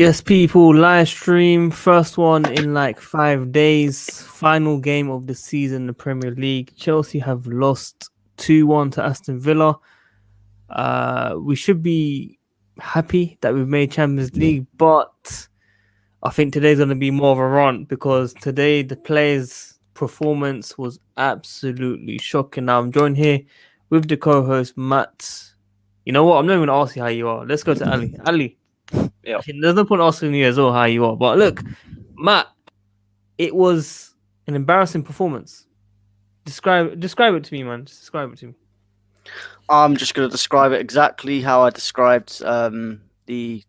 Yes, people, live stream, first one in like 5 days, final game of the season in the Premier League. Chelsea have lost 2-1 to Aston Villa. We should be happy that we've made Champions League, but I think today's going to be more of a rant because today the players' performance was absolutely shocking. Now I'm joined here with the co-host Matt. You know what? I'm not even going to ask you how you are. Let's go to Ali. Ali. Yeah. Actually, there's no point asking you as well how you are. But look, Matt, it was an embarrassing performance. Describe it to me, man. Just describe it to me. I'm just going to describe it exactly how I described the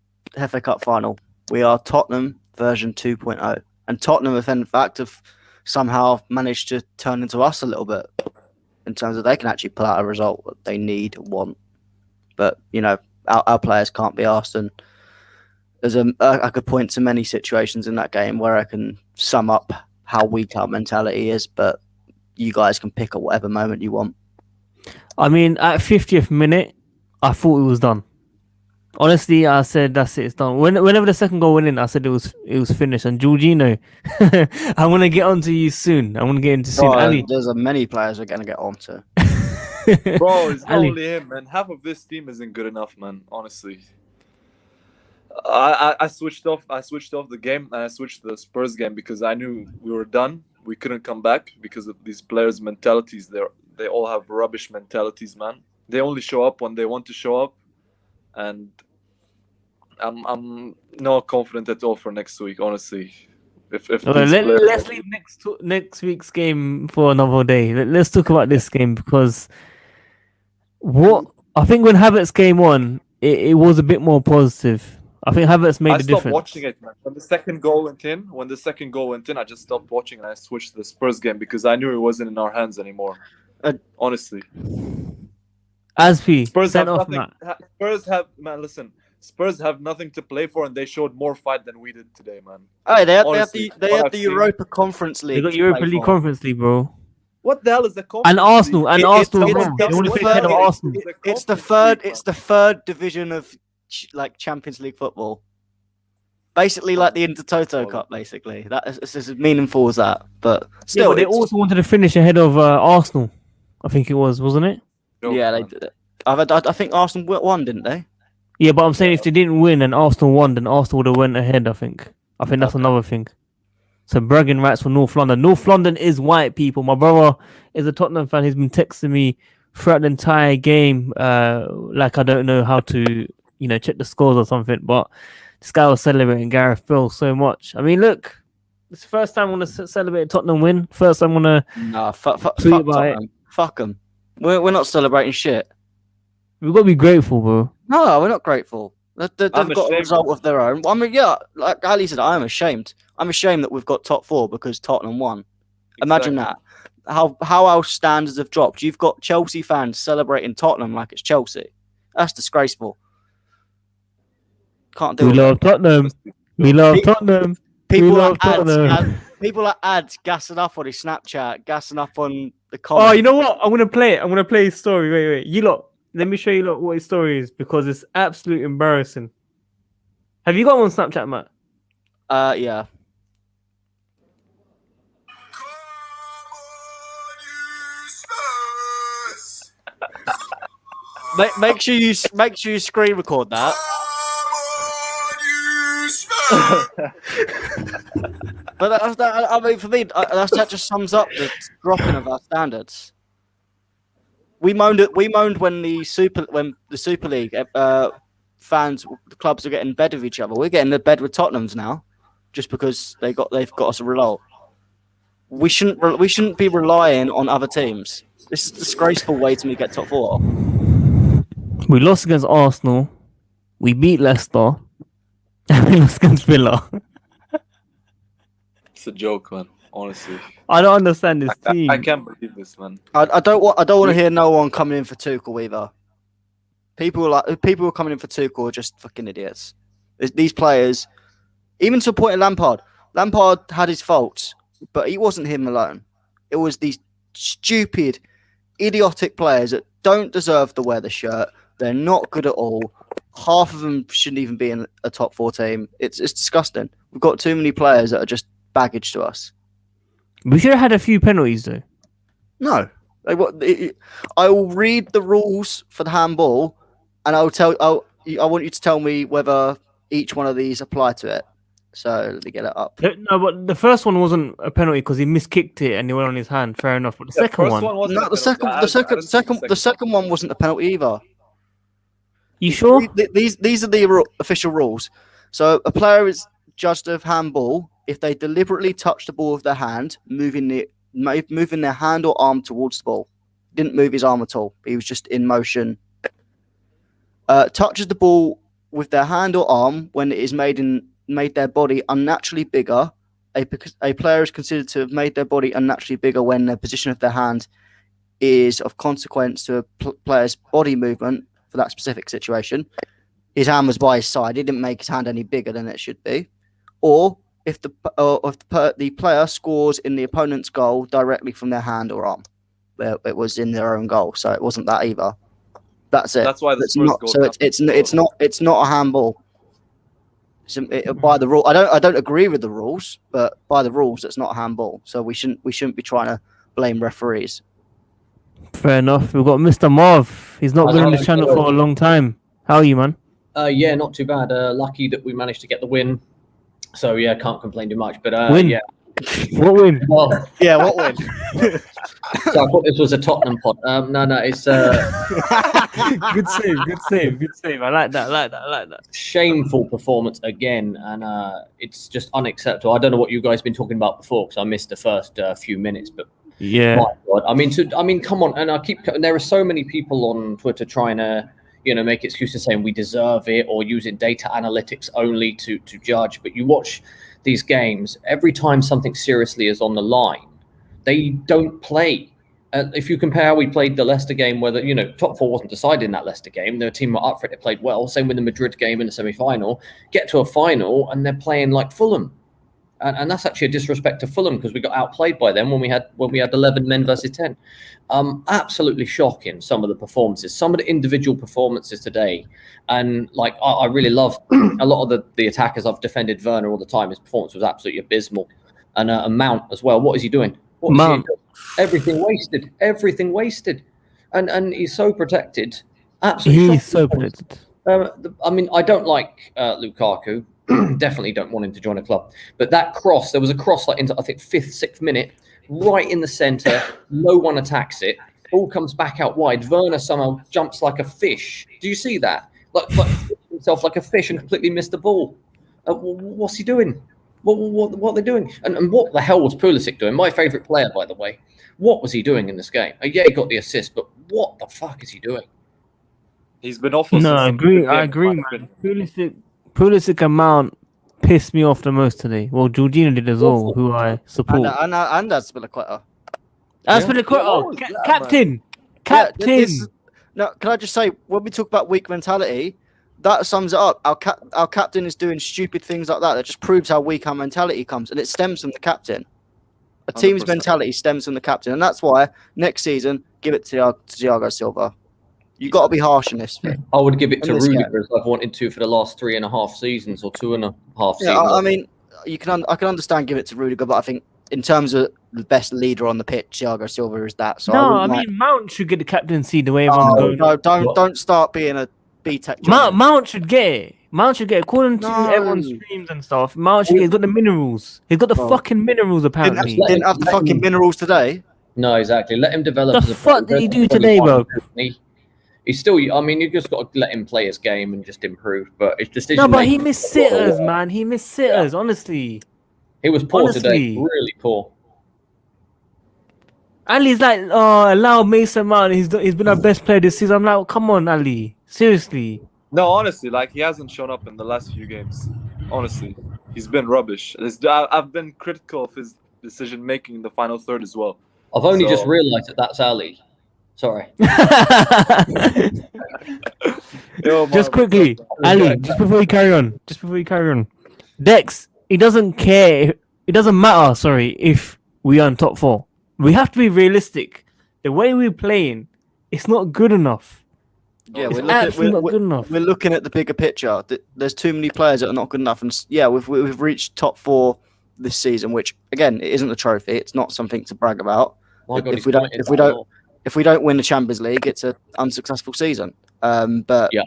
FA Cup final. We are Tottenham version 2.0. And Tottenham, if in fact, have somehow managed to turn into us a little bit in terms of they can actually pull out a result that they want. But, you know, our players can't be asked. And I could point to many situations in that game where I can sum up how weak our mentality is, but you guys can pick at whatever moment you want. I mean, at 50th minute, I thought it was done. Honestly, I said that's it, it's done. Whenever the second goal went in, I said it was finished. And Jorginho, I want to get onto you soon. I want to get into soon. Ali. There's many players we're going to get onto. Bro, it's not Ali. only him, man. Half of this team isn't good enough, man. Honestly, I switched off. I switched off the game and I switched the Spurs game because I knew we were done. We couldn't come back because of these players' mentalities. They all have rubbish mentalities, man. They only show up when they want to show up, and I'm not confident at all for next week. Honestly, if let's leave next week's game for another day. Let's talk about this game because what I think when Havertz came on, it was a bit more positive. I think Havertz made I the stopped difference. watching it, man. When the second goal went in, I just stopped watching and I switched to the Spurs game because I knew it wasn't in our hands anymore. Honestly, Aspi, Spurs sent have off nothing. Matt. Listen. Spurs have nothing to play for, and they showed more fight than we did today, man. Oh, they have Honestly, the what I've seen- Europa Conference League. They got to Europa play League for. Conference League, bro. What the hell is the conference? And Arsenal, league? and It's Arsenal, the- bro. it's They want to the finish ahead of third- Arsenal. It's the Conference third. league, It's the third division of like Champions League football. Basically, like the Intertoto Cup. Basically, that is it's as meaningful as that. But still, But they also wanted to finish ahead of Arsenal. I think it was, wasn't it? Joke, yeah, they man. did it. I think Arsenal won, didn't they? Yeah, but I'm saying if they didn't win and Arsenal won, then Arsenal would have went ahead. I think that's another thing. So bragging rights for North London. North London is white, people. My brother is a Tottenham fan. He's been texting me throughout the entire game, like I don't know how to, check the scores or something. But this guy was celebrating Gareth Bale so much. I mean, look, it's the first time I want to celebrate a Tottenham win. First time I want to. Nah, fuck Tweet about Tottenham. Fuck them. We're not celebrating shit. We've got to be grateful, bro. No, we're not grateful. They've I'm got a ashamed. result of their own. I mean, yeah, like Ali said, I am ashamed. I'm ashamed that we've got top four because Tottenham won. Imagine that. How our standards have dropped. You've got Chelsea fans celebrating Tottenham like it's Chelsea. That's disgraceful. Can't do We it. love Tottenham. We love Tottenham. People we like love Tottenham. people like ads gassing up on his Snapchat, gassing up on the comments. Oh, you know what? I'm gonna play it. I'm gonna play his story. Wait. You lot, let me show you lot what his story is because it's absolutely embarrassing. Have you got one on Snapchat, Matt? Yeah. Make sure you screen record that. But I mean, for me, that just sums up the dropping of our standards. We moaned when the Super League fans, the clubs are getting in bed with each other. We're getting in bed with Tottenham's now, just because they've got us a result. We shouldn't be relying on other teams. This is a disgraceful way to get top four. We lost against Arsenal. We beat Leicester. And we lost against Villa. It's a joke, man. Honestly, I don't understand this team. I can't believe this, man. I don't want to hear no one coming in for Tuchel either. People who are coming in for Tuchel are just fucking idiots. These players, even to a point of Lampard. Lampard had his faults, but it wasn't him alone. It was these stupid, idiotic players that don't deserve to wear the shirt. They're not good at all. half of them shouldn't even be in a top 4 team. It's disgusting. We've got too many players that are just baggage to us. We should have had a few penalties though. No, I will read the rules for the handball, and I want you to tell me whether each one of these apply to it. So let me get it up. No, but the first one wasn't a penalty because he miskicked it and he went on his hand. Fair enough. But the second first one, wasn't No, a the penalty. the second one wasn't a penalty either. you sure? These are the official rules. So a player is judged of handball if they deliberately touch the ball with their hand, moving their hand or arm towards the ball. Didn't move his arm at all. He was just in motion. Touches the ball with their hand or arm when it is made their body unnaturally bigger. A player is considered to have made their body unnaturally bigger when the position of their hand is of consequence to a player's body movement for that specific situation. His hand was by his side. He didn't make his hand any bigger than it should be. Or if the player scores in the opponent's goal directly from their hand or arm. It was in their own goal, so it wasn't that either. That's it. That's why the it's Spurs not. goal So it's not a handball. By the rule, I don't agree with the rules, but by the rules, it's not a handball. So we shouldn't be trying to blame referees. Fair enough. We've got Mr. Marv. He's not been on this channel for a long time. How are you, man? Yeah, not too bad. Lucky that we managed to get the win. So yeah, can't complain too much. But Win? yeah. What win? Well, Yeah, what win? so I thought this was a Tottenham pod. No, it's Good save. I like that. shameful performance again, and it's just unacceptable. I don't know what you guys have been talking about before because I missed the first few minutes, but Yeah. my God. I mean, come on. And there are so many people on Twitter trying to, make excuses saying we deserve it or using data analytics only to judge. But you watch these games, every time something seriously is on the line, they don't play. If you compare how we played the Leicester game, where top 4 wasn't decided in that Leicester game, the team were up for it, they played well. Same with the Madrid game in the semi-final. Get to a final and they're playing like Fulham. And that's actually a disrespect to Fulham because we got outplayed by them when we had 11 men versus 10. Absolutely shocking, some of the performances, some of the individual performances today. And I really love a lot of the attackers. I've defended Werner all the time. His performance was absolutely abysmal. And Mount as well. What is he doing? Mount. Everything wasted. And he's so protected. Absolutely. He's so protected. I don't like Lukaku. Definitely don't want him to join a club. But that cross, there was a cross into, I think, 5th, 6th minute, right in the centre. No one attacks it. Ball comes back out wide. Werner somehow jumps like a fish. Do you see that? Like himself like a fish and completely missed the ball. What's he doing? What are they doing? And what the hell was Pulisic doing? My favourite player, by the way. What was he doing in this game? Yeah, he got the assist, but what the fuck is he doing? He's been awful. No, I since agree, man. Pulisic and Mount pissed me off the most today. Well, Jorginho did as well, who I support. And that's Spiliqueta. Captain. No, can I just say, when we talk about weak mentality, that sums it up. Our captain is doing stupid things like that. That just proves how weak our mentality comes, and it stems from the captain. A team's 100%. mentality stems from the captain, and that's why next season, give it to Thiago Silva. You've got to be harsh in this. I would give it to In this Rudiger as I've wanted to for the last 3.5 seasons or 2.5 seasons. Yeah, I mean, I can understand give it to Rudiger, but I think in terms of the best leader on the pitch, Thiago Silva is that. So Mount should get the captaincy the way everyone's going. No, don't start being a B-Tech. Mount should get it. According to everyone's streams and stuff. Mount should get. He's got the minerals. He's got the fucking minerals. Apparently, didn't have the fucking minerals today. No, exactly. Let him develop. The fuck did he do today, bro? He's still. I mean, you just got to let him play his game and just improve. But his decision. No, but he missed sitters, man. He missed sitters. Honestly, he was poor today. Really poor. Ali's like, allow Mason Mount. He's been our best player this season. I'm like, come on, Ali. Seriously. No, honestly, he hasn't shown up in the last few games. Honestly, he's been rubbish. I've been critical of his decision making in the final third as well. I've only just realised that that's Ali. Sorry. Just quickly, Ali, just before you carry on. Dex, it doesn't care. It doesn't matter, if we are in top 4. We have to be realistic. The way we're playing, it's not good enough. Yeah, it's we're not. Absolutely not good enough. We're looking at the bigger picture. There's too many players that are not good enough, and we've reached top 4 this season, which again, it isn't a trophy. It's not something to brag about. My God, If we don't, commented if we that a don't, lot. if we don't win the Champions League, it's an unsuccessful season. But Yeah.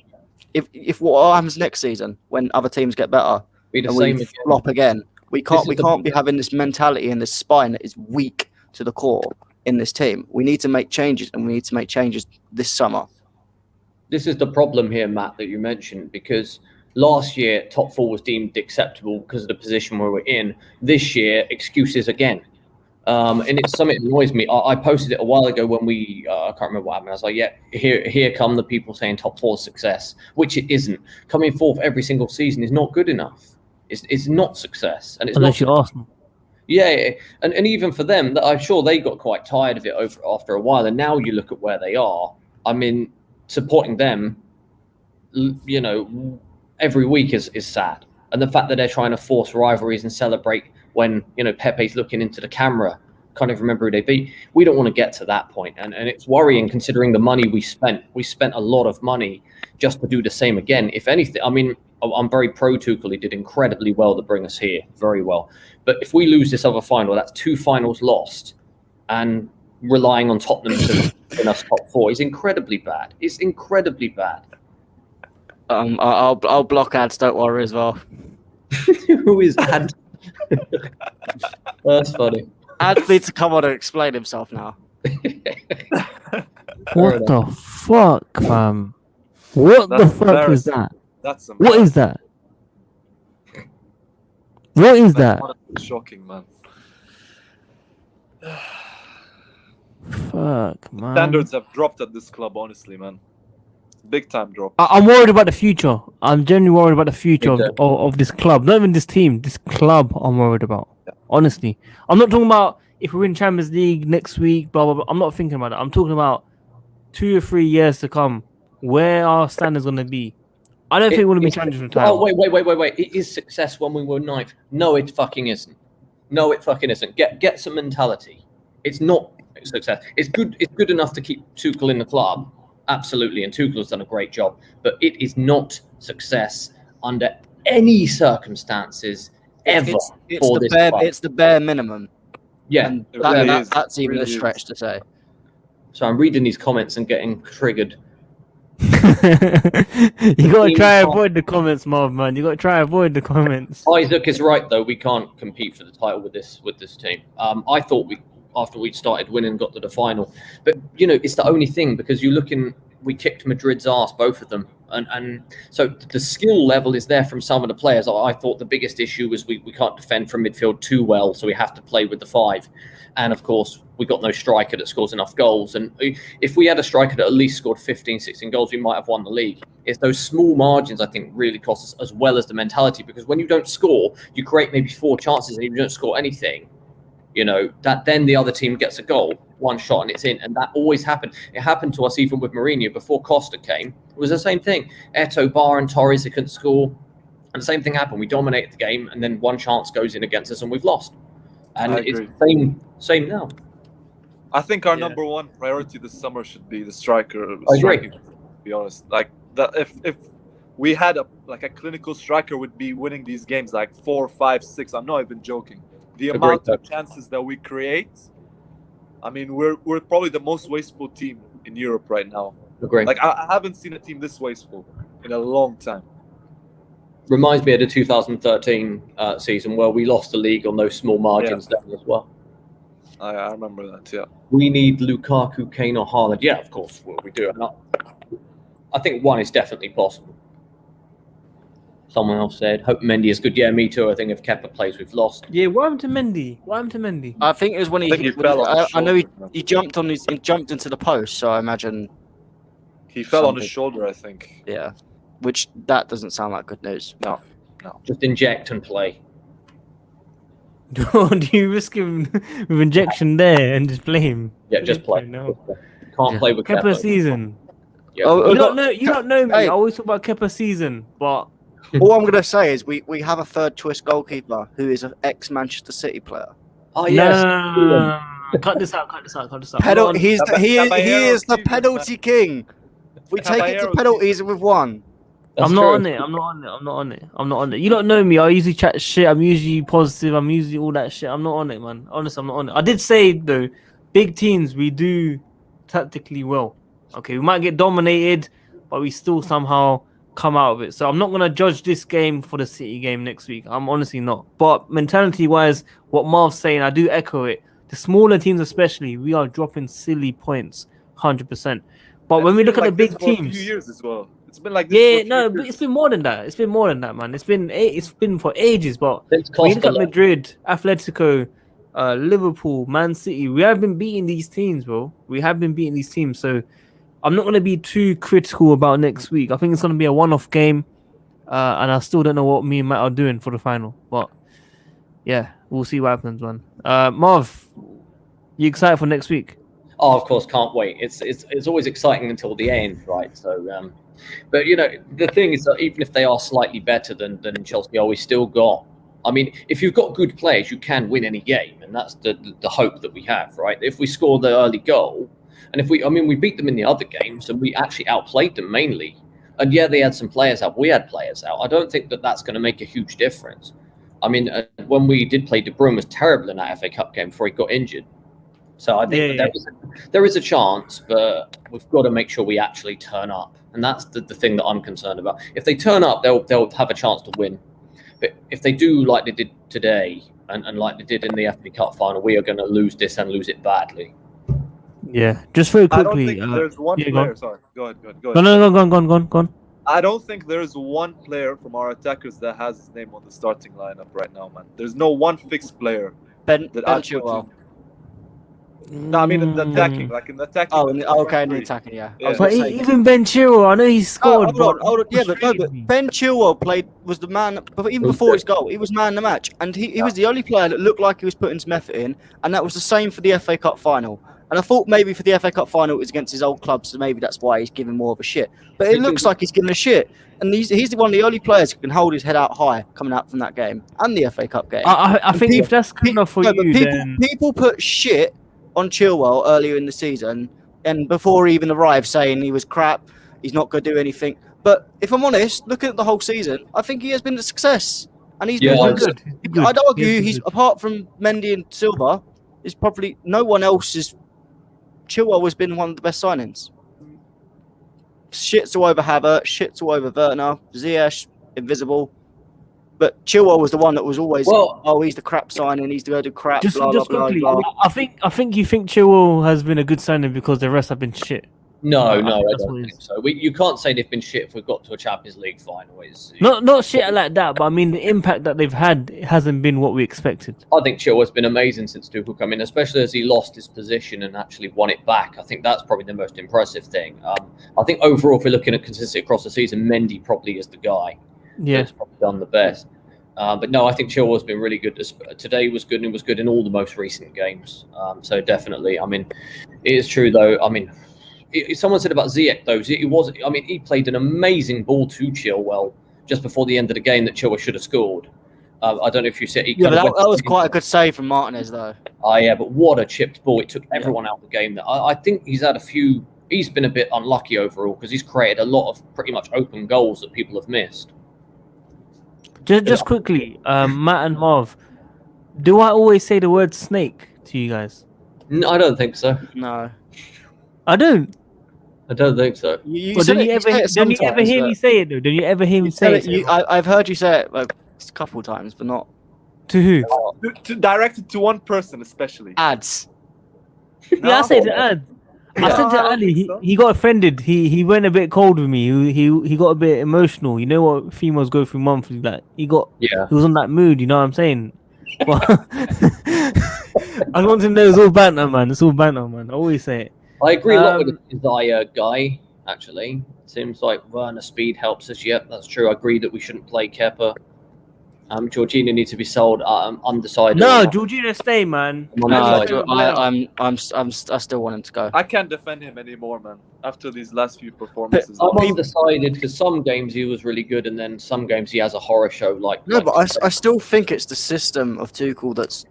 if what happens next season when other teams get better Be the and same we again. flop again, we This can't is we the- can't be having this mentality and this spine that is weak to the core in this team. We need to make changes, and we need to make changes this summer. This is the problem here, Matt, that you mentioned, because last year top 4 was deemed acceptable because of the position we were in. This year, excuses again. And it's something that annoys me. I posted it a while ago when I can't remember what happened. I was like, yeah, here come the people saying top 4 success, which it isn't. Coming fourth every single season is not good enough. It's not success, and it's Unless not. you're Arsenal. Yeah, and even for them, I'm sure they got quite tired of it after a while. And now you look at where they are. I mean, supporting them, you know, every week is sad. And the fact that they're trying to force rivalries and celebrate when, you know, Pepe's looking into the camera, can't even remember who they beat. We don't want to get to that point. And it's worrying considering the money we spent. We spent a lot of money just to do the same again. If anything, I mean, I'm very pro Tuchel. He did incredibly well to bring us here, very well. But if we lose this other final, that's 2 finals lost, and relying on Tottenham to win us top 4 is incredibly bad. It's incredibly bad. I'll block ads. Don't worry as well. Who is Ad? That's funny. Ads needs to come on and explain himself now. What the fuck, fam? What the That's fuck is that? That's What is that? What is that? shocking, man. Fuck, man. Standards have dropped at this club, honestly, man. Big time drop. I'm worried about the future. I'm genuinely worried about the future Exactly. of this club. Not even this team. This club I'm worried about. Honestly. I'm not talking about if we win Champions League next week, blah, blah, blah. I'm not thinking about that. I'm talking about 2 or 3 years to come. Where our standards going to be. I don't think we're going to be challenging for the title. Oh, wait. It is success when we were 9th. No, it fucking isn't. No, it fucking isn't. Get some mentality. It's not success. It's good enough to keep Tuchel in the club. Absolutely, and Tuchel has done a great job. But it is not success under any circumstances ever for this club. It's the bare minimum. Yeah. And It really is. that's even Really a stretch to say. So I'm reading these comments and getting triggered. You got to try and avoid the comments, Marv, man. You got to try and avoid the comments. Isaac is right, though. We can't compete for the title with this team. I thought after we started winning, got to the final. But, you know, it's the only thing because we kicked Madrid's ass, both of them. And so the skill level is there from some of the players. I thought the biggest issue was we can't defend from midfield too well, so we have to play with the 5. And, of course, we got no striker that scores enough goals. And if we had a striker that at least scored 15, 16 goals, we might have won the league. It's those small margins, I think, really cost us, as well as the mentality. Because when you don't score, you create maybe 4 chances and you don't score anything. You know, that then the other team gets a goal, 1 shot, and it's in. And that always happened. It happened to us even with Mourinho before Costa came. It was the same thing. Eto'o, Barr, and Torres, they couldn't score. And the same thing happened. We dominated the game, and then 1 chance goes in against us, and we've lost. And I it's agree. the same now. I think our Yeah. number 1 priority this summer should be the striker. I agree. Striking, to be honest, like that. If we had a clinical striker, would be winning these games like 4, 5, 6. I'm not even joking. The Agreed, amount though. of chances that we create. I mean, we're probably the most wasteful team in Europe right now. Agree. Like I haven't seen a team this wasteful in a long time. Reminds me of the 2013 season where we lost the league on those small margins then as well. I remember that. Yeah. We need Lukaku, Kane, or Haaland. Yeah, of course we do. I think 1 is definitely possible. Someone else said, hope Mendy is good. Yeah, me too. I think if Kepa plays, we've lost. Yeah, what happened to Mendy? What happened to Mendy? I think it was when I think he fell on his I know shoulder. he jumped into the post, so I imagine He fell on his Something. shoulder, I think. yeah. Which that doesn't sound like good news. No. Just inject and play. Do you risk him with injection there and just play him? Yeah, just play. No. Can't play with Kepa Kepa. season. Yeah. Oh, You don't know. You don't know me. Hey. I always talk about Kepa season, but All I'm gonna say is we have a third choice goalkeeper who is an ex Manchester City player. Oh, no, yes. cut this out. Cut this out. He Hold on. is the penalty king. We take it to Caballero penalties and we've won. That's I'm not true. on it. I'm not on it. I'm not on it. I'm not on it. You don't know me. I usually chat shit. I'm usually positive. I'm usually all that shit. I'm not on it, man. Honestly, I'm not on it. I did say though, big teams we do tactically well. Okay, we might get dominated, but we still somehow come out of it. So I'm not gonna judge this game for the City game next week. I'm honestly not. But mentality wise, what Marv's saying, I do echo it. The smaller teams, especially, we are dropping silly points, 100%. But when we look at the big for a few teams, years as well. It's been like this. yeah, for a few no, but years. it's been more than that. It's been more than that, man. It's been for ages. But It's when you cost look a at lot. Madrid, Atletico, Liverpool, Man City, we have been beating these teams, bro. We have been beating these teams. So I'm not going to be too critical about next week. I think it's going to be a one-off game, and I still don't know what me and Matt are doing for the final. But yeah, we'll see what happens, man. Marv, you excited for next week? Oh, of course, can't wait. It's always exciting until the end, right? So, but you know, the thing is that even if they are slightly better than Chelsea, we still got. I mean, if you've got good players, you can win any game, and that's the hope that we have, right? If we score the early goal, and if we beat them in the other games, and we actually outplayed them mainly, and yeah, they had some players out, we had players out. I don't think that that's going to make a huge difference. I mean, when we did play, De Bruyne was terrible in that FA Cup game before he got injured. So I think there is a chance, but we've got to make sure we actually turn up, and that's the thing that I'm concerned about. If they turn up, they'll have a chance to win. But if they do like they did today, and like they did in the FA Cup final, we are going to lose this and lose it badly. Yeah, just very I don't quickly. think there's one yeah, go player. on. Sorry, go ahead. Go on, go on. I don't think there's one player from our attackers that has his name on the starting lineup right now, man. There's no one fixed player Ben that I put Chilwell. No, I mean in the attacking, like in the attacking. Oh, the okay, in the three. attacking, yeah. Yeah. I was But gonna say, even Ben Chilwell, I know he scored. hold but on. Yeah, but no, frustrated but me. Ben Chilwell was the man. But even before his goal, he was man of the match, and he was the only player that looked like he was putting some effort in, and that was the same for the FA Cup final. And I thought maybe for the FA Cup final it was against his old club, so maybe that's why he's giving more of a shit. But it looks like he's giving a shit, and he's one of the only players who can hold his head out high coming out from that game and the FA Cup game. I think if that's good enough for you, then people put shit on Chilwell earlier in the season and before he even arrived, saying he was crap, he's not going to do anything. But if I'm honest, looking at the whole season, I think he has been a success, and he's been good. I'd argue He's good. apart from Mendy and Silva, is probably no one else is. Chilwell has been one of the best signings. Shit all over Havertz, shit all over Werner, Ziyech, invisible. But Chilwell was the one that was always, he's the crap signing, he's the crap, just blah, blah, quickly, blah, blah. I think you think Chilwell has been a good signing because the rest have been shit. No, I I think that's don't what it think is. so. You can't say they've been shit if we've got to a Champions League final. Not shit like that, but I mean the impact that they've had hasn't been what we expected. I think Chilwell's been amazing since Tuchel came in, especially as he lost his position and actually won it back. I think that's probably the most impressive thing. I think overall, if we're looking at consistency across the season, Mendy probably is the guy that's probably done the best. But no, I think Chilwell's been really good. Today was good, and it was good in all the most recent games. So definitely, I mean, it is true though. I mean, someone said about Ziyech though. He played an amazing ball to Chilwell just before the end of the game that Chilwell should have scored. I don't know if you said that was quite a good save from Martinez though. Oh yeah, but what a chipped ball! It took everyone out of the game. I think he's had a few. He's been a bit unlucky overall because he's created a lot of pretty much open goals that people have missed. Just quickly, Matt and Marv, do I always say the word snake to you guys? No, I don't think so. No. I don't. I don't think so. Don't you ever hear me say it though? Don't you ever hear me say it? I've heard you say it a couple of times, but not To who? Directed to one person, especially. ads. Yeah, I said to Ad. I said to Ali, he got offended. He went a bit cold with me. He got a bit emotional. You know what females go through monthly? Like he was on that mood. You know what I'm saying? But I want him to know it's all banter, man. It's all banter, man. I always say it. I agree a lot with the Desire guy. Actually, seems like Werner speed helps us. Yep, that's true. I agree that we shouldn't play Kepa. Jorginho needs to be sold. Undecided. No, Jorginho stay, man. I still want him to go. I can't defend him anymore, man. After these last few performances, I'm undecided because some games he was really good, and then some games he has a horror show. But I still think it's the system of Tuchel that's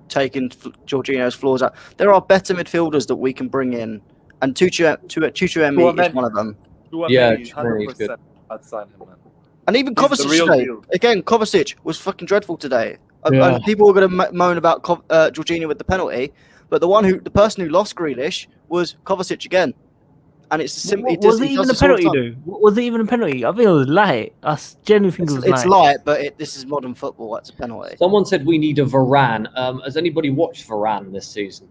taking Jorginho's flaws out. There are better midfielders that we can bring in, and Chukwuemeka is one of them. Yeah, 100% I'd sign him, man. And even He's the Kovacic real today. deal. Again, Kovacic was fucking dreadful today. Yeah. And people were going to moan about Jorginho with the penalty, but the person who lost Grealish was Kovacic again. And it's simply Was it even a penalty, though? Was it even a penalty? I think it was light. I genuinely think it was It's light. light, but this is modern football. That's a penalty. Someone said we need a Varane. Has anybody watched Varane this season?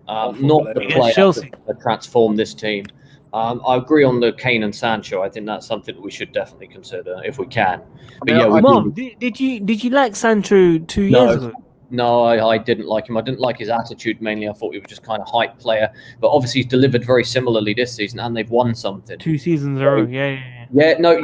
Awful Not the player. Against player Chelsea. that transformed this team. I agree on the Kane and Sancho. I think that's something that we should definitely consider if we can. But yeah, we Mom, did you like Sancho 2 years ago? No, I didn't like him. I didn't like his attitude mainly. I thought he was just kind of hype player. But obviously, he's delivered very similarly this season, and they've won something. 2 seasons in a row. Yeah. Yeah, no,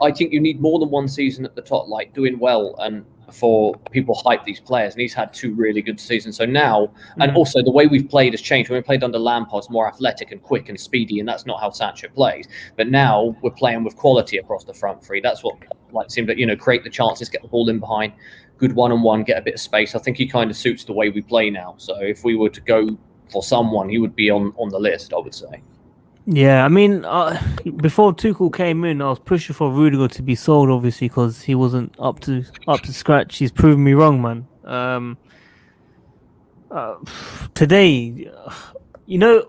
I think you need more than one season at the top, like doing well, and for people hype these players. And he's had 2 really good seasons. So now, and also the way we've played has changed. When we played under Lampard, it's more athletic and quick and speedy, and that's not how Sancho plays. But now we're playing with quality across the front three. That's what seemed to create the chances, get the ball in behind, good 1-on-1, get a bit of space. I think he kind of suits the way we play now. So if we were to go for someone, he would be on the list, I would say. Yeah, I mean, before Tuchel came in, I was pushing for Rudiger to be sold, obviously, because he wasn't up to scratch. He's proven me wrong, man. Today,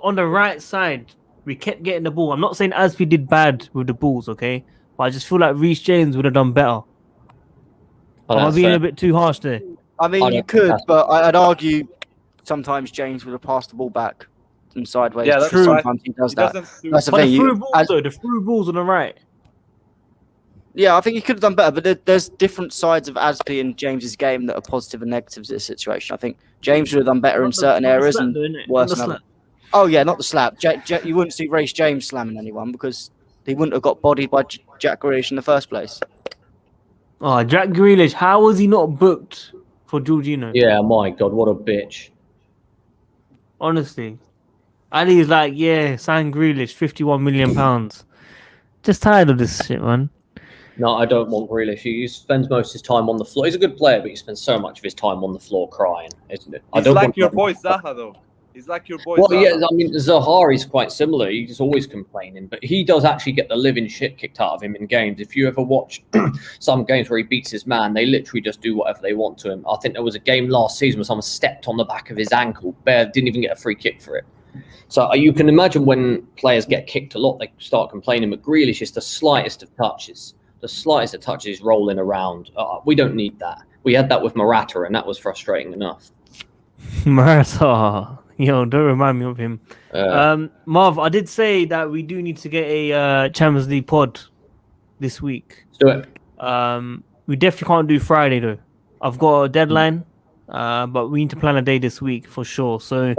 on the right side, we kept getting the ball. I'm not saying Aspi did bad with the balls, okay? But I just feel like Reece James would have done better. Am I being a bit too harsh there? I mean, you could, but I'd argue sometimes James would have passed the ball back and sideways. Yeah, that's true. right. Sometimes he does that. That's the But thing. the through balls on the right. Yeah, I think he could have done better, but there's different sides of Aspi and James's game that are positive and negatives in this situation. I think James would have done better in certain areas and worse in others. Oh yeah, not the slap. You wouldn't see Reece James slamming anyone because he wouldn't have got bodied by Jack Grealish in the first place. Oh, Jack Grealish, how was he not booked for Jorginho? Yeah, my God, what a bitch. Honestly. Ali is like, yeah, sign Grealish, £51 million. Just tired of this shit, man. No, I don't want Grealish. He spends most of his time on the floor. He's a good player, but he spends so much of his time on the floor crying, isn't it? He's like your boy Zaha, though. He's like your boy. Well, Zaha. yeah, I mean, Zaha is quite similar. He's always complaining, but he does actually get the living shit kicked out of him in games. If you ever watch some games where he beats his man, they literally just do whatever they want to him. I think there was a game last season where someone stepped on the back of his ankle. Bear didn't even get a free kick for it. So you can imagine when players get kicked a lot, they start complaining. But Grealish is the slightest of touches. The slightest of touches rolling around. We don't need that. We had that with Morata, and that was frustrating enough. Morata. Yo, don't remind me of him. Marv, I did say that we do need to get a Champions League pod this week. Let's do it. We definitely can't do Friday, though. I've got a deadline, but we need to plan a day this week for sure. So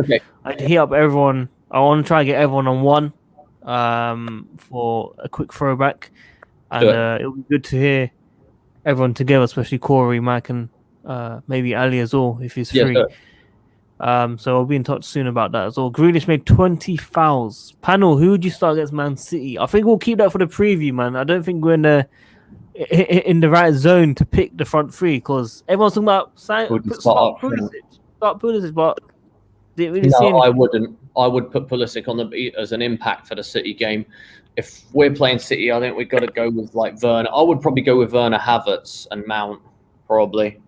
I'd hit up everyone. I want to try and get everyone on one for a quick throwback. And it'll be good to hear everyone together, especially Corey, Mike, and maybe Ali as well, if he's free. So I'll be in touch soon about that as well. Grealish made 20 fouls. Panel, who would you start against Man City? I think we'll keep that for the preview, man. I don't think we're in the right zone to pick the front three because everyone's talking about start Pulisic, but didn't really see anything. I wouldn't. I would put Pulisic on the beat as an impact for the City game. If we're playing City, I think we've got to go with like Werner. I would probably go with Werner, Havertz, and Mount, probably.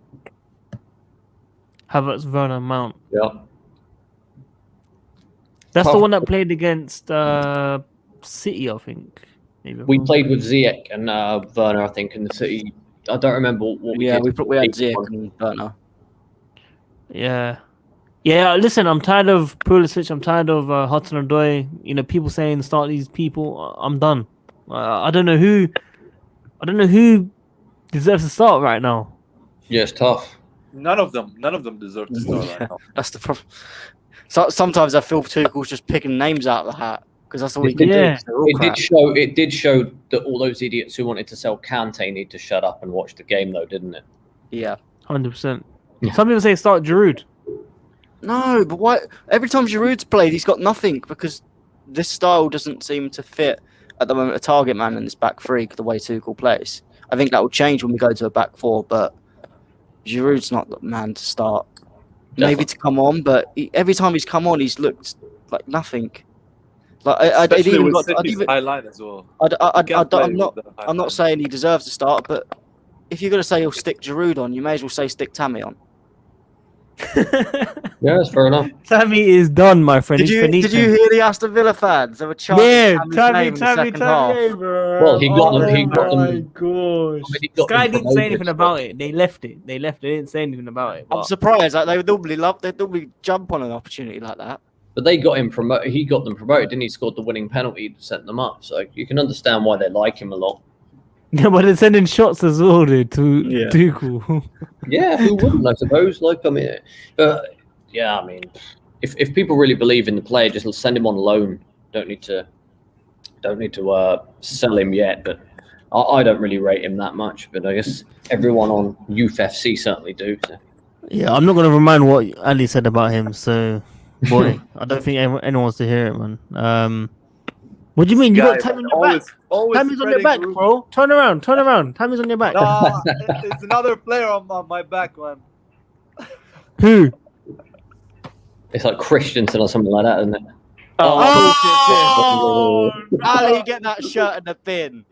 Havertz, Werner, Mount. Yeah. That's the one that played against City, I think. Maybe we played with Ziyech and Werner, I think, in the City. I don't remember what we did. We had Ziyech and Werner. Yeah, listen, I'm tired of Pulisic. I'm tired of Hudson-Odoi. People saying start these people. I'm done. I don't know who deserves to start right now. Yeah, it's tough. None of them deserve to start right now. That's the problem. So sometimes I feel Tuchel's just picking names out of the hat because that's all he can do. It did show that all those idiots who wanted to sell Kante need to shut up and watch the game, though, didn't it? Yeah, 100%. Some people say start Giroud. No, but why? Every time Giroud's played, he's got nothing because this style doesn't seem to fit at the moment a target man in this back three the way Tuchel plays. I think that will change when we go to a back four, but Giroud's not the man to start. Maybe to come on, but every time he's come on, he's looked like nothing. Like I'd Especially even with got. City's high line as well. I'm not saying he deserves to start, but if you're going to say you'll stick Giroud on, you may as well say stick Tammy on. Yeah, that's fair enough. Tammy is done, my friend. Did He's you finito. hear the Aston Villa fans? They were chanting Yeah, Tammy's name in the second half. bro. Well, he got them. He Oh got my them. gosh. I mean, he got Sky them didn't say anything promoted, about it. They left it. They didn't say anything about it. I'm But surprised. Like they'd normally jump on an opportunity like that. But they got him promoted. He got them promoted, didn't he? Scored the winning penalty to set them up. So you can understand why they like him a lot. yeah, but they're sending shots as well, dude. Yeah. Too cool. Yeah, who wouldn't? I suppose. Like, I mean, yeah, I mean, if people really believe in the player, just send him on loan. Don't need to sell him yet. But I don't really rate him that much. But I guess everyone on Youth FC certainly do. So. Yeah, I'm not gonna remind what Ali said about him. So, boy, I don't think anyone wants to hear it, man. What do you mean? You got Tammy on your back. Tammy's on your back, bro. Turn around. Tammy's on your back. Nah, it's another player on my back, man. Who? It's like Christensen or something like that, isn't it? Oh, Ali, get that shirt in the bin.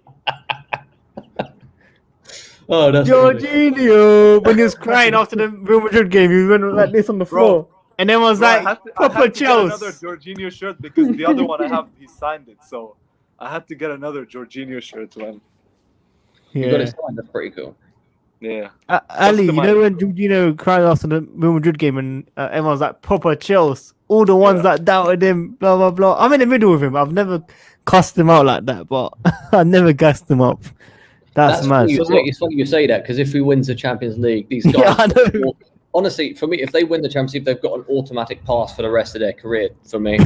Oh, that's funny. Jorginho, when he was crying after the Real Madrid game, he went like this on the floor, and then was like, I had "Proper to get another Chelsea." Jorginho shirt because the other one I have, he signed it. So I had to get another Jorginho shirt, man. You got Yeah. it signed. That's pretty cool. Yeah. Ali, the you know when Jorginho cried after the Real Madrid game and everyone's like, "Proper Chelsea." All the ones that doubted him, blah blah blah. I'm in the middle with him. I've never cussed him out like that, but I never gassed him up. That's mad. It's funny you say that because if we win the Champions League, these guys. Yeah, I know. Honestly, for me, if they win the Champions League, they've got an automatic pass for the rest of their career. For me,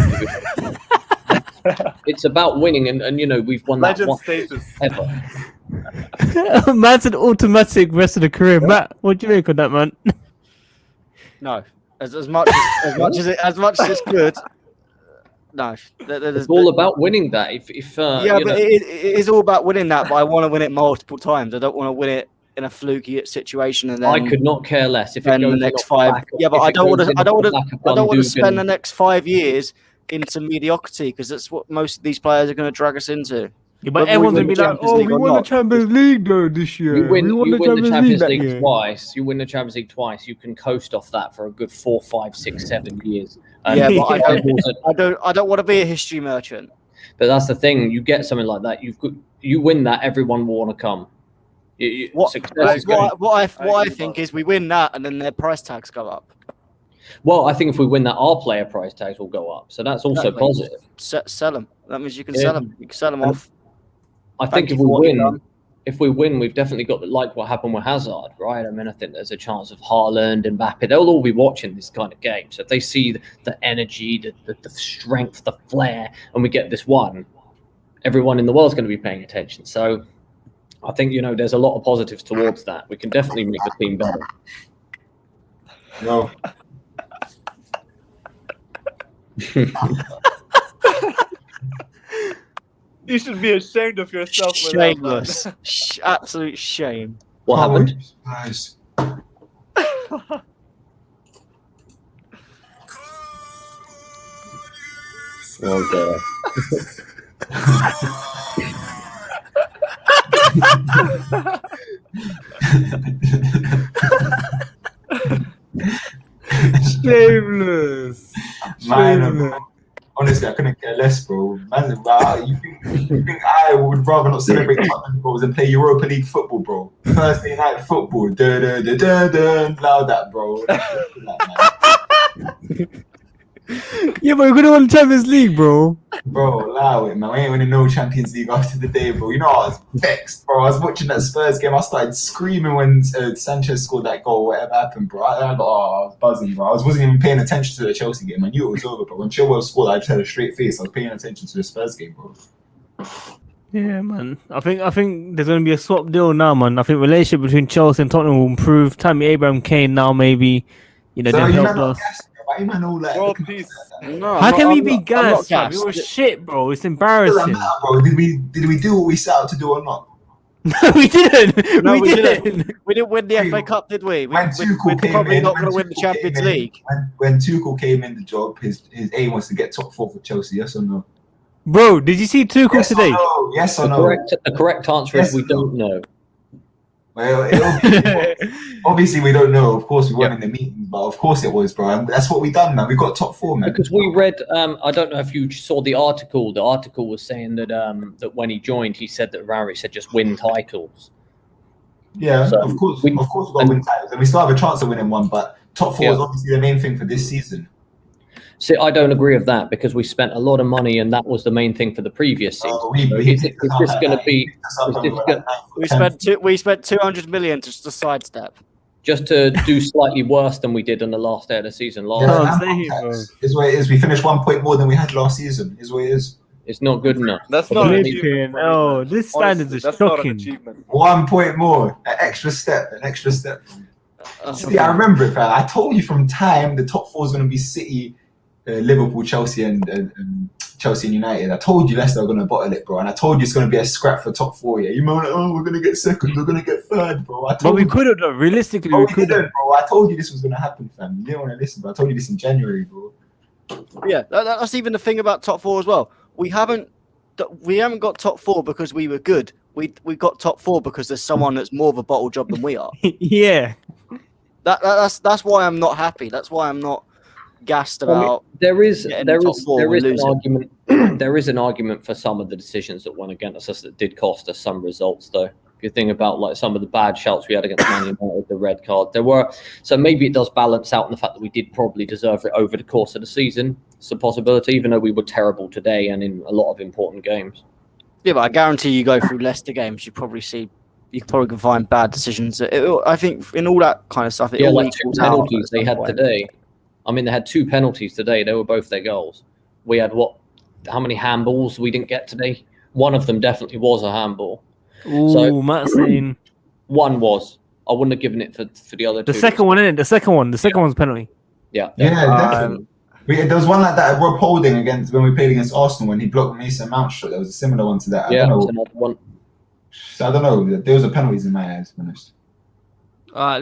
it's about winning, and you know we've won that Legend once status. ever. Man's an automatic rest of the career. Matt, what do you make of that, man? No, as much as it's good. No, It's all about winning that. If yeah, but it is all about winning that. But I want to win it multiple times. I don't want to win it in a fluky situation and then I could not care less if it spend goes the next 5. Yeah, but I don't want to spend the next 5 years into mediocrity because that's what most of these players are going to drag us into. Yeah, but Whether we everyone's win gonna be the like, Champions "Oh, League we or won the not." Champions League though this year. You win the Champions that League year." twice. You win the Champions League twice. You can coast off that for a good 4, 5, 6, 7 years. Yeah, but Yeah. I don't want to be a history merchant. But that's the thing. You get something like that. You win that. Everyone will want to come. What Success is going. I think is we win that and then their price tags go up. Well, I think if we win that, our player price tags will go up. So that's also Exactly. positive. Sell them. That means you can Yeah. sell them. You can sell them off. I think you if for what you've done. we win, we've definitely got like what happened with Hazard, right? I mean, I think there's a chance of Haaland and Mbappe. They'll all be watching this kind of game. So if they see the energy, the strength, the flair, and we get this one, everyone in the world's going to be paying attention. So I think there's a lot of positives towards that. We can definitely make the team better. No. You should be ashamed of yourself. For Shameless. Absolute shame. What happened? Nice. Okay. Shameless. Man, honestly, I couldn't care less, bro. Man, you think I would rather not celebrate Tottenham goals and play Europa League football, bro? Thursday night football, allow that, bro. Yeah, but we're gonna win the Champions League, bro. Bro, allow it, man. We ain't winning no Champions League after the day, bro. I was vexed, bro. I was watching that Spurs game. I started screaming when Sanchez scored that goal, whatever happened, bro. I was buzzing, bro. I wasn't even paying attention to the Chelsea game. I knew it was over, bro. When Chilwell scored, I just had a straight face. I was paying attention to the Spurs game, bro. Yeah, man. I think there's gonna be a swap deal now, man. I think relationship between Chelsea and Tottenham will improve. Tammy Abraham Kane now maybe, they've helped us. Why man all like? World peace. No, How can we I'm be not gassed? Fam? gassed. It was shit, bro. It's Doesn't embarrassing. matter, bro. Did we do what we set out to do or not? No, we didn't. No, we we didn't. We didn't win the FA Cup, did we? When Tuchel came probably in, not going to win the Champions League. When Tuchel came in the job, his aim was to get top 4 for Chelsea. Yes or no? Bro, did you see Tuchel Yes today? or no? Yes or The no? correct answer Yes is we or no? don't know. Well, obviously we don't know. Of course, we weren't Yeah. in the meeting, but of course it was, bro. And that's what we done, man. We got top 4, man. Because we read, I don't know if you saw the article. The article was saying that that when he joined, he said that Rarić said just win titles. Yeah, So of course we- we've got to win titles, and we still have a chance of winning one. But top 4 is Yeah. obviously the main thing for this season. See, I don't agree with that because we spent a lot of money, and that was the main thing for the previous season. So is this going to be We spent 200 million just to sidestep. just to do slightly worse than we did on the last day of the season last? Yeah, I'm Handball saying, tax bro. is what it is. We finished 1 point more than we had last season. Is what it is. It's not good enough. That's For not the an league. achievement. for me, Oh, man. this standards Honestly, are that's not an shocking. achievement. 1 point more, an extra step. See, I remember it, fam. I told you from time the top 4 is going to be City, Liverpool, Chelsea, and Chelsea and United. I told you Leicester are going to bottle it, bro, and I told you it's going to be a scrap for top 4. Yeah, you might like, oh, we're going to get second, we're going to get third, bro. I But told we you. could have done. Realistically, Bro, we we could have. didn't, bro. I told you this was going to happen, fam. You didn't want to listen, but I told you this in January, bro. Yeah, that's even the thing about top 4 as well. We haven't got top 4 because we were good. We got top 4 because there's someone that's more of a bottle job than we are. Yeah. That's why I'm not happy. That's why I'm not gassed I mean, about. there is getting there top is four there and is an losing. argument there is an argument for some of the decisions that went against us that did cost us some results though. If you think about like some of the bad shouts we had against Man United, the red card, there were, so maybe it does balance out in the fact that we did probably deserve it over the course of the season. It's a possibility, even though we were terrible today and in a lot of important games. Yeah, but I guarantee you go through Leicester games, you probably can find bad decisions. I think in all that kind of stuff, it all like two equals out penalties at they some had point. today. I mean, they had 2 penalties today. They were both their goals. We had how many handballs we didn't get today? One of them definitely was a handball. Ooh, So- Matt's saying One was. I wouldn't have given it for the other the two. second one, innit? The second one's penalty. Yeah. Yeah, definitely. definitely. There was one like that at Rob Holding against when we played against Arsenal when he blocked Mason Mount shot. There was a similar one to that. Yeah, I it's don't know. another one. I don't know. There was a penalties in my eyes, to be honest.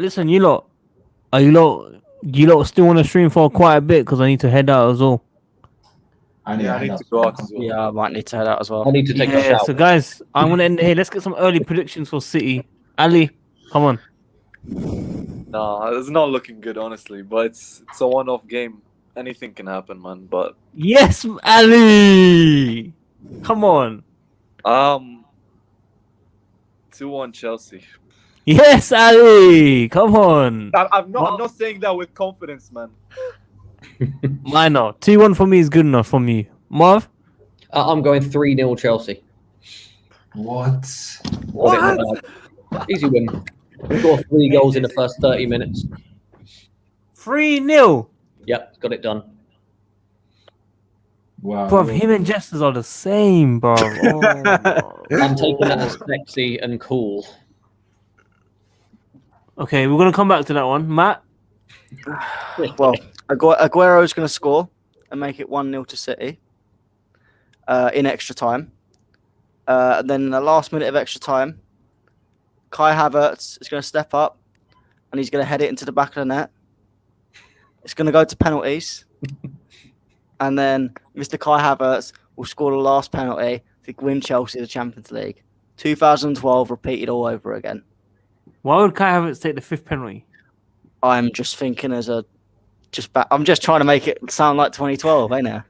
Listen, you lot still on the stream for quite a bit because I need to head out as well. I need to go out as well. Yeah, I might need to head out as well. I need to take a Yeah, shower. so guys, I'm gonna end it here. Let's get some early predictions for City. Ali, come on. No, it's not looking good, honestly. But it's a one-off game. Anything can happen, man. But Yes, Ali. Come on. 2-1 Chelsea. Yes, Ali. Come on. I'm not saying that with confidence, man. Minor. 2-1 for me is good enough from you. Marv? I'm going 3-0 Chelsea. What? Easy win. We got 3 goals in the first 30 minutes. 3-0. Yep, got it done. Wow. Bro, him and Jesters are the same, bro. Oh, I'm taking that as sexy and cool. okay, we're gonna come back to that one. Matt? Well, Aguero's going to score and make it 1-0 to City in extra time. And then in the last minute of extra time, Kai Havertz is going to step up and he's going to head it into the back of the net. It's going to go to penalties. And then Mr. Kai Havertz will score the last penalty to win Chelsea the Champions League. 2012 repeated all over again. Why would Kai Havertz take the 5th penalty? I'm just thinking I'm just trying to make it sound like 2012, ain't I?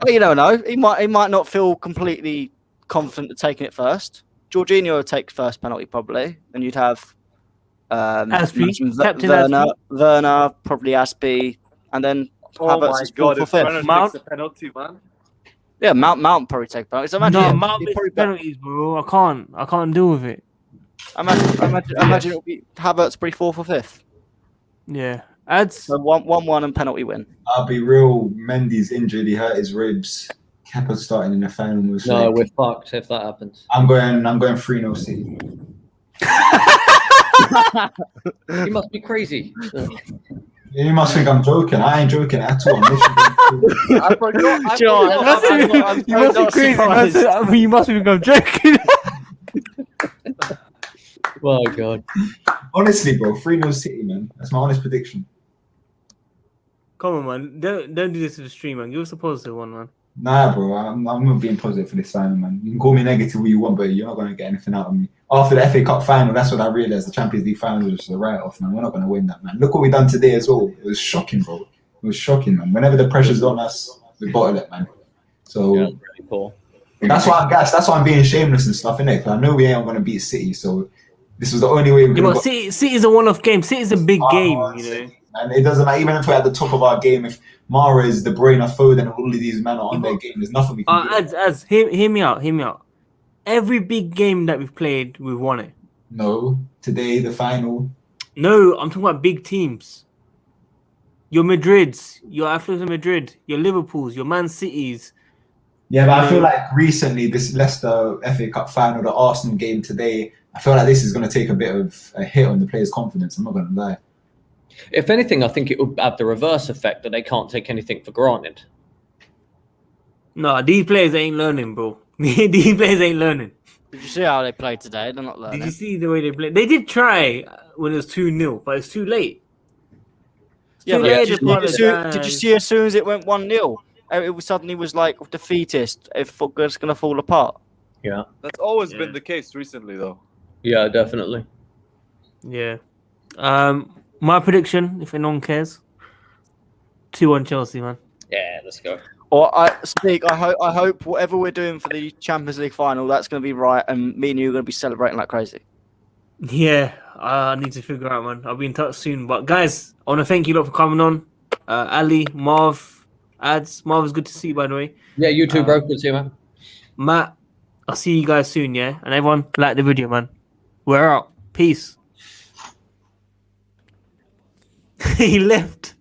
You don't know. He might not feel completely confident at taking it first. Jorginho would take first penalty probably, and you'd have Aspie, Captain Werner, probably Aspie, and then Oh Havertz my is god, fourth if or fifth. Werner Mount? takes a penalty, man. Yeah, Mount probably take penalties. Imagine, No, he'd Mount makes probably penalties, bro. I can't deal with it. imagine it'll be Havertz probably 4th or 5th. Yeah. Ads. So 1-1 and penalty win. I'll be real. Mendy's injured. He hurt his ribs. Kepa starting in the final. No, we're fucked if that happens. I'm going 3-0 City. You must be crazy. You must think I'm joking. I ain't joking at all. I forgot. You must be crazy. You must think I'm joking. Oh, God. Honestly, bro, 3-0 City, man. That's my honest prediction. Come on, man. Don't do this to the stream, man. Give us a positive one, man. Nah, bro, I'm not being positive for this final, man. You can call me negative all you want, but you're not going to get anything out of me. After the FA Cup final, that's when I realised the Champions League final was just a write-off, man. We're not going to win that, man. Look what we done today as well. It was shocking, bro. It was shocking, man. Whenever the pressure's on us, we bottle it, man. So Yeah, really poor. that's why I'm gassed. That's why I'm being shameless and stuff, innit? Because I know we ain't going to beat City, so this was the only way we could Yeah, have but City's a one-off game. City's a big game, you know. And it doesn't matter, even if we're at the top of our game, if Mahrez, De Bruyne, Foden, and all of these men are on their game, there's nothing we can do. Hear me out. Every big game that we've played, we've won it. No, today, the final. No, I'm talking about big teams. Your Madrids, your Atletico Madrid, your Liverpools, your Man Cities. Yeah, but I feel like recently, this Leicester FA Cup final, the Arsenal game today, I feel like this is going to take a bit of a hit on the players' confidence. I'm not going to lie. If anything, I think it would have the reverse effect that they can't take anything for granted. No, these players ain't learning, bro. These players ain't learning. Did you see how they played today? They're not learning. Did you see the way they played? They did try when it was 2-0, but it's too late. Yeah, Too but late did to you see as soon as it went 1-0, it suddenly was like defeatist. It's going to fall apart. Yeah. That's always been the case recently, though. Yeah, definitely. Yeah. My prediction, if anyone cares, 2-1 Chelsea, man. Yeah, let's go. Or I hope whatever we're doing for the Champions League final, that's going to be right, and me and you are going to be celebrating like crazy. Yeah, I need to figure out, man. I'll be in touch soon. But guys, I want to thank you lot for coming on. Ali, Marv, Ads. Marv, it's good to see you, by the way. Yeah, you too, bro. Good to see you, man. Matt, I'll see you guys soon, yeah? And everyone, like the video, man. We're out. Peace. He left.